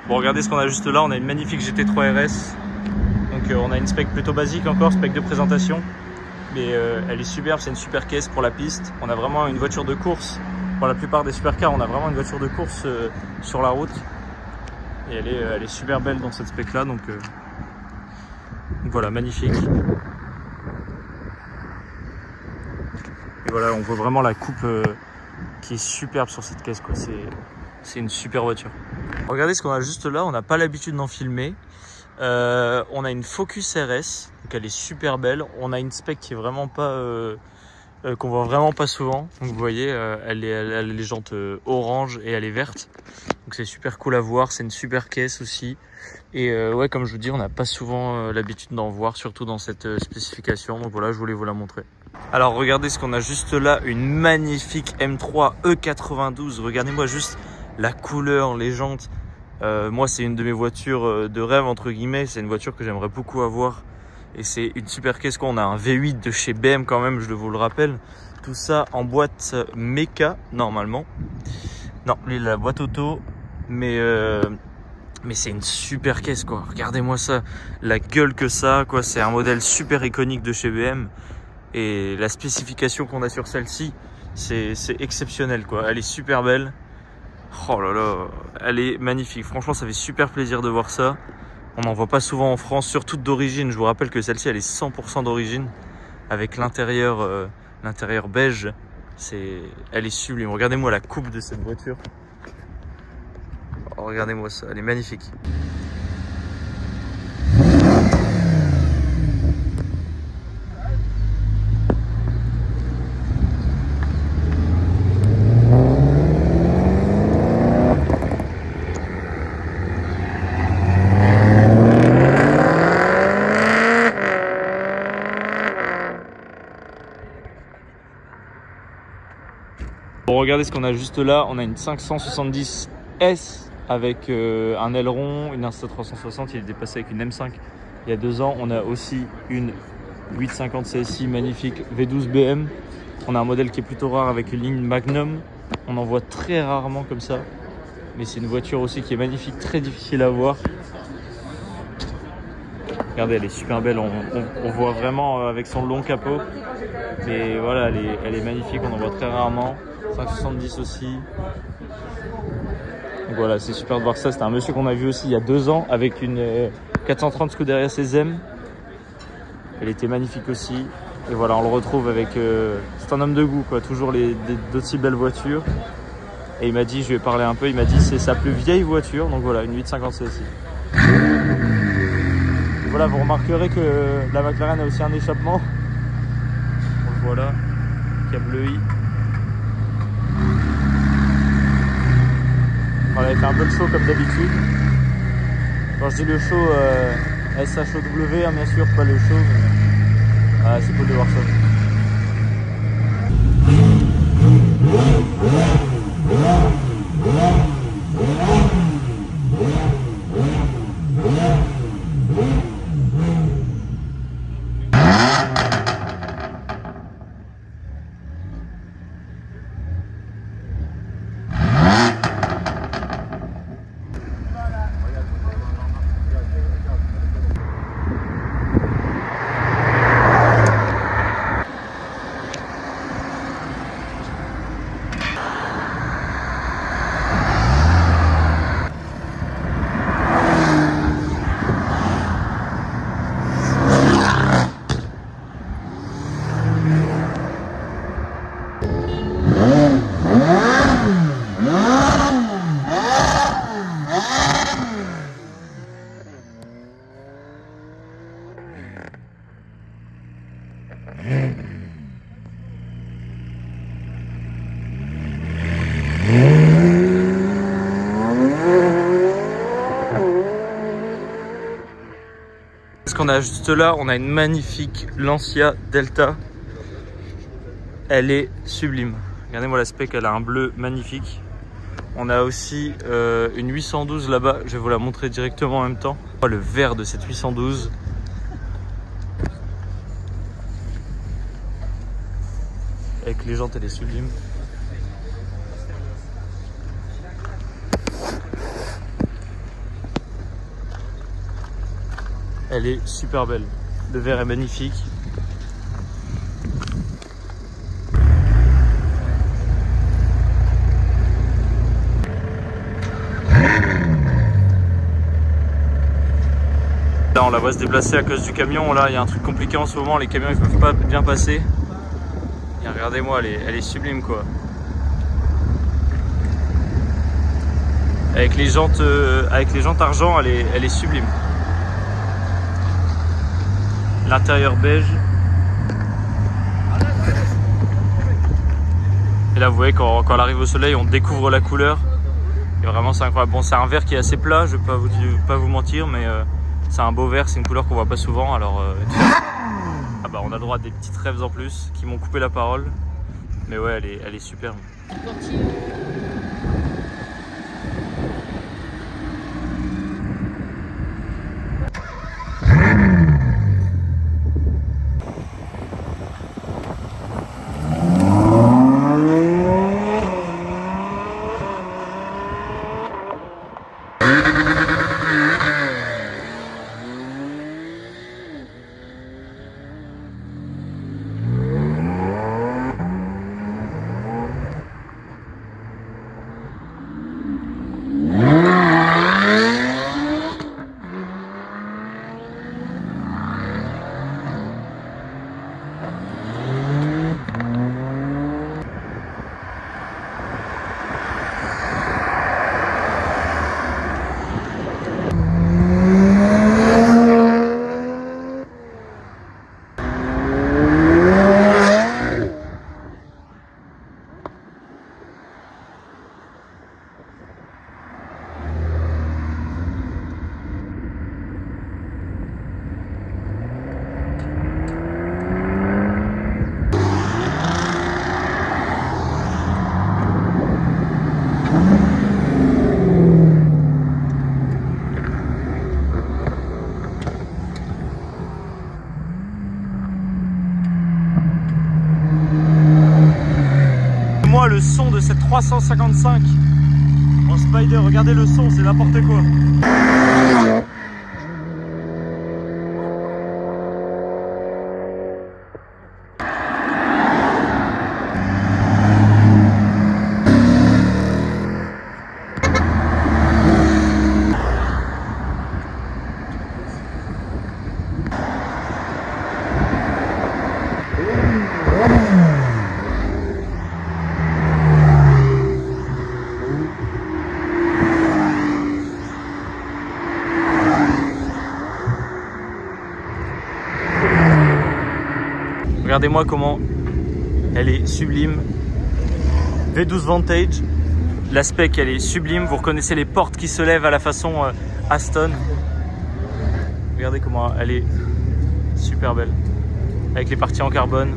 Bon, regardez ce qu'on a juste là, on a une magnifique GT3 RS. Donc on a une spec plutôt basique encore, spec de présentation. Mais elle est superbe, c'est une super caisse pour la piste. On a vraiment une voiture de course. Pour la plupart des supercars, on a vraiment une voiture de course sur la route. Et elle est super belle dans cette spec là, donc voilà, magnifique. Et voilà, on voit vraiment la coupe qui est superbe sur cette caisse, quoi. C'est une super voiture. Regardez ce qu'on a juste là, on n'a pas l'habitude d'en filmer. On a une Focus RS, donc elle est super belle. On a une spec qui est vraiment pas qu'on voit vraiment pas souvent. Donc vous voyez, elle a les jantes orange et elle est verte. Donc c'est super cool à voir. C'est une super caisse aussi. Et ouais, comme je vous dis, on n'a pas souvent l'habitude d'en voir, surtout dans cette spécification. Donc voilà, je voulais vous la montrer. Alors regardez ce qu'on a juste là, une magnifique M3 E92. Regardez-moi juste la couleur, les jantes. Moi, c'est une de mes voitures de rêve, entre guillemets. C'est une voiture que j'aimerais beaucoup avoir. Et c'est une super caisse. On a un V8 de chez BM quand même, je vous le rappelle. Tout ça en boîte méca, normalement. Non, lui, la boîte auto. Mais c'est une super caisse, quoi. Regardez-moi ça. La gueule que ça, quoi. C'est un modèle super iconique de chez BM. Et la spécification qu'on a sur celle-ci, c'est exceptionnel, quoi. Elle est super belle. Oh là là, elle est magnifique. Franchement, ça fait super plaisir de voir ça. On n'en voit pas souvent en France, surtout d'origine. Je vous rappelle que celle-ci, elle est 100% d'origine. Avec l'intérieur beige. Elle est sublime. Regardez-moi la coupe de cette voiture. Oh, regardez-moi ça, elle est magnifique. Bon, regardez ce qu'on a juste là, on a une 570 S avec un aileron, une Insta360, il est dépassé avec une M5 il y a 2 ans. On a aussi une 850 CSI magnifique V12 BM. On a un modèle qui est plutôt rare avec une ligne Magnum. On en voit très rarement comme ça. Mais c'est une voiture aussi qui est magnifique, très difficile à voir. Regardez, elle est super belle, on voit vraiment avec son long capot. Mais voilà, elle est magnifique, on en voit très rarement. 570 aussi. Donc voilà, c'est super de voir ça. C'était un monsieur qu'on a vu aussi il y a 2 ans avec une 430 Scuderia CZM. Elle était magnifique aussi. Et voilà, on le retrouve avec... c'est un homme de goût, quoi. Toujours d'aussi belles voitures. Et il m'a dit, je lui ai parlé un peu, il m'a dit c'est sa plus vieille voiture. Donc voilà, une 850 CSI. Voilà, vous remarquerez que la McLaren a aussi un échappement. On le voit là, câble I. Voilà, il fait un peu le show comme d'habitude. Quand je dis le show, SHOW, hein, bien sûr, pas le show. Mais... voilà, c'est cool de voir ça. Ce qu'on a juste là, on a une magnifique Lancia Delta. Elle est sublime. Regardez-moi la spec, elle a un bleu magnifique. On a aussi une 812 là-bas, je vais vous la montrer directement en même temps. Le vert de cette 812. Avec les jantes, elle est sublime. elle est super belle. Le verre est magnifique. Là, on la voit se déplacer à cause du camion. Là, il y a un truc compliqué en ce moment. Les camions, ils peuvent pas bien passer. Et regardez-moi, elle est sublime, quoi. Avec les jantes argent, elle est sublime. L'intérieur beige. Et là, vous voyez, quand elle arrive au soleil, on découvre la couleur. Et vraiment, c'est incroyable. Bon, c'est un vert qui est assez plat, je vais pas vous mentir, mais c'est un beau vert, c'est une couleur qu'on voit pas souvent. Alors, ah bah, on a le droit à des petites rêves en plus qui m'ont coupé la parole. Mais ouais, elle est superbe. Le son de cette 355 en Spider, regardez le son, c'est n'importe quoi. Regardez-moi comment elle est sublime. V12 Vantage, l'aspect elle est sublime. Vous reconnaissez les portes qui se lèvent à la façon Aston. Regardez comment elle est super belle. Avec les parties en carbone,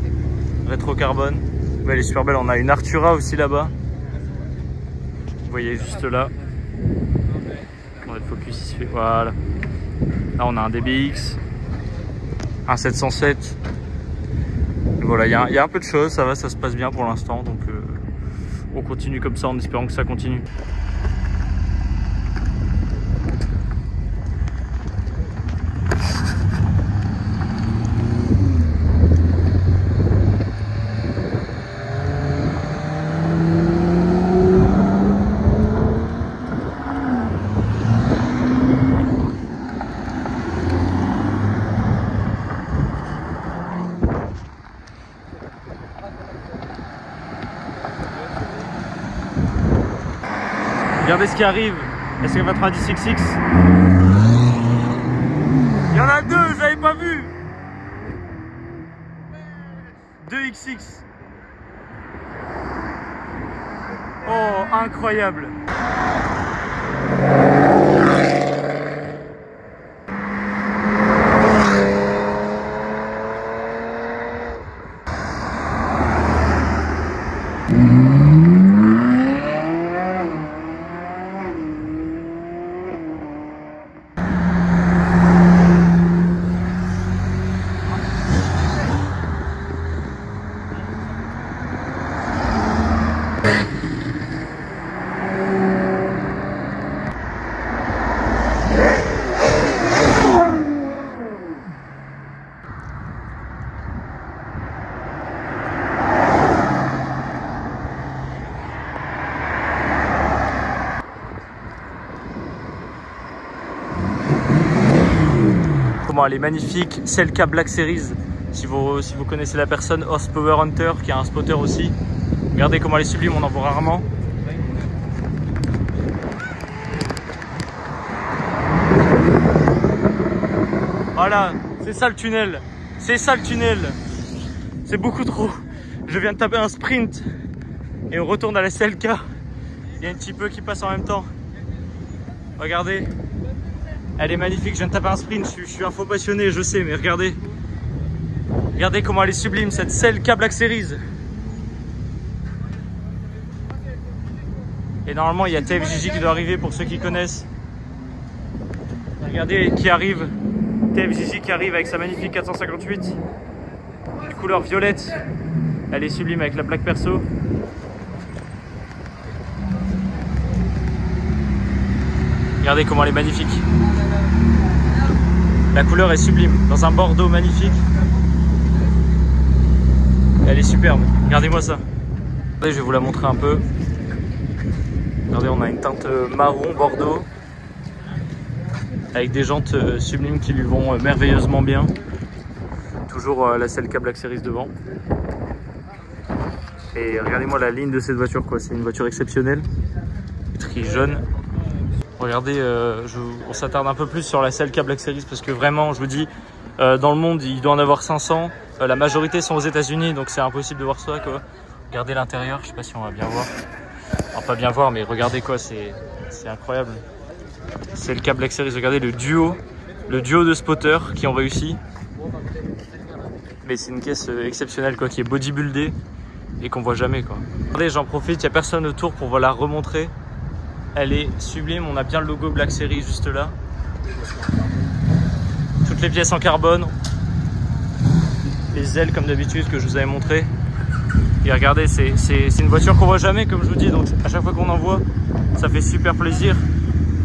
rétro-carbone. Mais elle est super belle. On a une Artura aussi là-bas. Vous voyez juste là. On a le focus ici. Voilà. Là on a un DBX, un 707. Voilà, il y a un peu de choses, ça va, ça se passe bien pour l'instant, donc on continue comme ça en espérant que ça continue. Regardez ce qui arrive, SK90XX. Il y en a deux, j'avais pas vu. 2XX. Oh, incroyable. comment elle est magnifique. Selka Black Series, si vous connaissez la personne, Horsepower Hunter, qui est un spotter aussi. Regardez comment elle est sublime, on en voit rarement. Voilà, c'est ça le tunnel. C'est ça le tunnel. C'est beaucoup trop. Je viens de taper un sprint et on retourne à la Selka. Il y a un petit peu qui passe en même temps. Regardez. Elle est magnifique. Je viens de taper un sprint. Je suis un faux passionné, je sais, mais regardez. Regardez comment elle est sublime, cette Selka Black Series. Et normalement, il y a TFJJ qui doit arriver pour ceux qui connaissent. Regardez qui arrive. TFJJ qui arrive avec sa magnifique 458. De couleur violette. Elle est sublime avec la plaque perso. Regardez comment elle est magnifique. La couleur est sublime. Dans un bordeaux magnifique. Elle est superbe. Regardez-moi ça. Regardez, je vais vous la montrer un peu. Regardez, on a une teinte marron bordeaux. Avec des jantes sublimes qui lui vont merveilleusement bien. Toujours la Selka Black Series devant. Et regardez-moi la ligne de cette voiture, quoi. C'est une voiture exceptionnelle. Tri jaune. Regardez, on s'attarde un peu plus sur la Selka Black Series parce que vraiment, je vous dis, dans le monde, il doit en avoir 500. La majorité sont aux États-Unis, donc c'est impossible de voir ça, quoi. Regardez l'intérieur, je sais pas si on va bien voir. Enfin, pas bien voir, mais regardez quoi, c'est incroyable. Selka Black Series, regardez le duo de spotters qui ont réussi. Mais c'est une caisse exceptionnelle, quoi, qui est bodybuildée et qu'on voit jamais, quoi. Regardez, j'en profite, il n'y a personne autour pour vous la remontrer. Elle est sublime, on a bien le logo Black Series juste là. Toutes les pièces en carbone. Les ailes comme d'habitude que je vous avais montré. Et regardez, c'est une voiture qu'on voit jamais, comme je vous dis, donc à chaque fois qu'on en voit, ça fait super plaisir.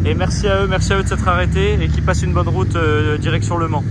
Et merci à eux de s'être arrêtés et qu'ils passent une bonne route direction Le Mans.